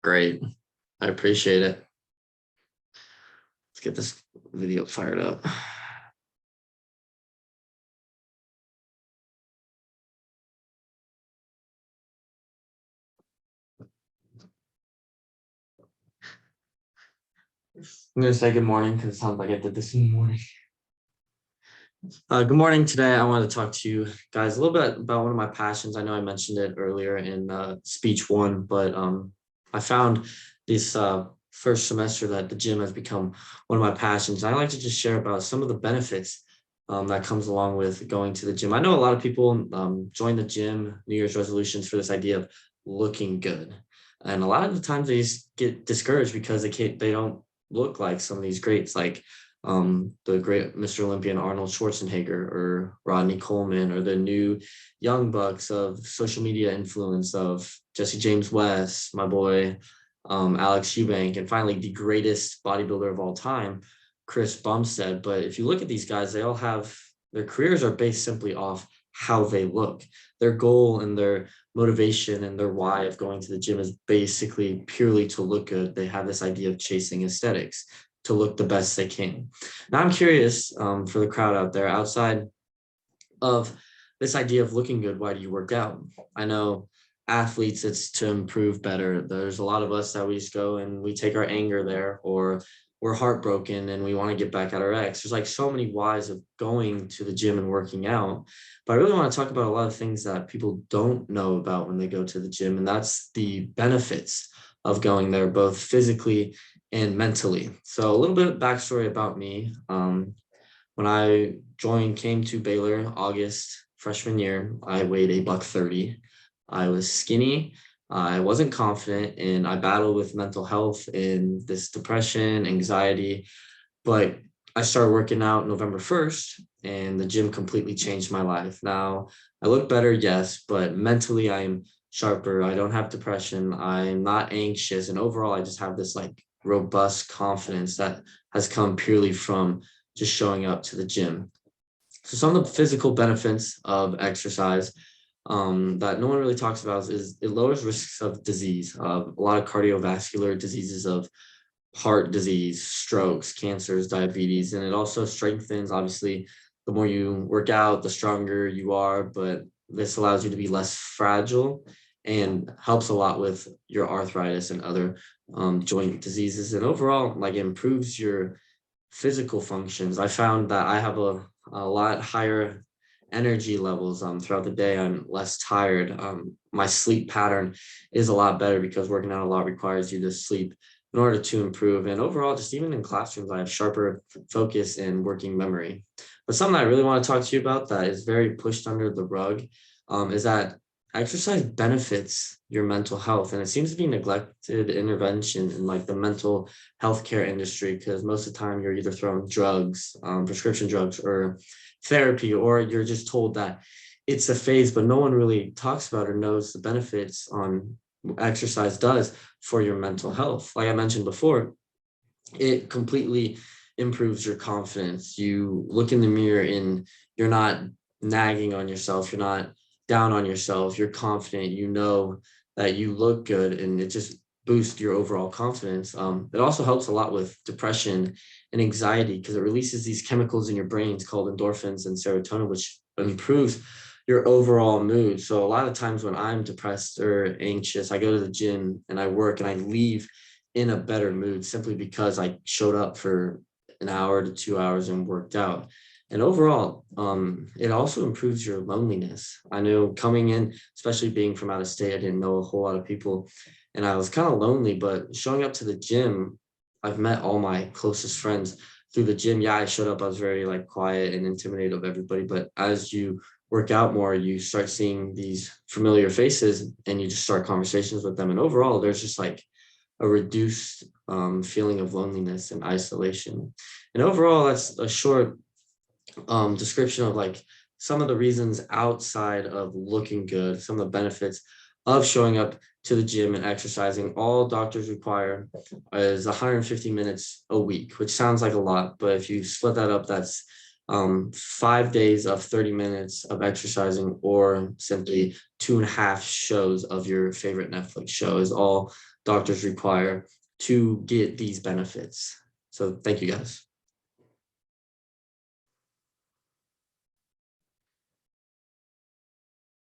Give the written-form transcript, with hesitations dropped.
Great. I appreciate it. Let's get this video fired up. I'm going to say good morning because it sounds like I did this in the morning. Good morning. Today, I want to talk to you guys a little bit about one of my passions. I know I mentioned it earlier in speech one, but I found this first semester that the gym has become one of my passions. I like to just share about some of the benefits that comes along with going to the gym. I know a lot of people join the gym, New Year's resolutions for this idea of looking good. And a lot of the times they just get discouraged because they don't look like some of these greats, like the great Mr. Olympian Arnold Schwarzenegger or Rodney Coleman, or the new young bucks of social media influence of Jesse James West, my boy, Alex Eubank, and finally the greatest bodybuilder of all time, Chris Bumstead. But if you look at these guys, they all have their careers are based simply off how they look. Their goal and their motivation and their why of going to the gym is basically purely to look good. They have this idea of chasing aesthetics, to look the best they can. Now, I'm curious for the crowd out there, outside of this idea of looking good, why do you work out? I know athletes, it's to improve better. There's a lot of us that we just go and we take our anger there, or we're heartbroken and we want to get back at our ex. There's like so many whys of going to the gym and working out. But I really want to talk about a lot of things that people don't know about when they go to the gym. And that's the benefits of going there, both physically and mentally. So a little bit of backstory about me. When I came to Baylor August freshman year, I weighed a buck 30. I was skinny. I wasn't confident, and I battled with mental health and this depression, anxiety. But I started working out November 1st, and the gym completely changed my life. Now, I look better, yes, but mentally I'm sharper. I don't have depression. I'm not anxious. And overall, I just have this like robust confidence that has come purely from just showing up to the gym. So some of the physical benefits of exercise that no one really talks about is it lowers risks of disease, a lot of cardiovascular diseases, of heart disease, strokes, cancers, diabetes, and it also strengthens, obviously, the more you work out, the stronger you are, but this allows you to be less fragile and helps a lot with your arthritis and other joint diseases. And overall, like, improves your physical functions. I found that I have a lot higher energy levels throughout the day. I'm less tired. My sleep pattern is a lot better because working out a lot requires you to sleep in order to improve. And overall, just even in classrooms, I have sharper focus and working memory. But something I really want to talk to you about that is very pushed under the rug is that exercise benefits your mental health. And it seems to be neglected intervention in like the mental healthcare industry, because most of the time you're either throwing drugs, prescription drugs, or therapy, or you're just told that it's a phase, but no one really talks about or knows the benefits on exercise does for your mental health. Like I mentioned before, it completely improves your confidence. You look in the mirror and you're not nagging on yourself. You're not down on yourself. You're confident. You know that you look good, and it just boosts your overall confidence. It also helps a lot with depression and anxiety because it releases these chemicals in your brains called endorphins and serotonin, which improves your overall mood. So a lot of times when I'm depressed or anxious, I go to the gym and I work and I leave in a better mood simply because I showed up for an hour to 2 hours and worked out. And overall, it also improves your loneliness. I know coming in, especially being from out of state, I didn't know a whole lot of people and I was kind of lonely, but showing up to the gym, I've met all my closest friends through the gym. Yeah, I showed up, I was very like quiet and intimidated of everybody, but as you work out more, you start seeing these familiar faces and you just start conversations with them. And overall, there's just like a reduced feeling of loneliness and isolation. And overall, that's a short description of like some of the reasons outside of looking good, some of the benefits of showing up to the gym and exercising. All doctors require is 150 minutes a week, which sounds like a lot, but if you split that up, that's 5 days of 30 minutes of exercising, or simply 2.5 shows of your favorite Netflix show is all doctors require to get these benefits. So thank you guys.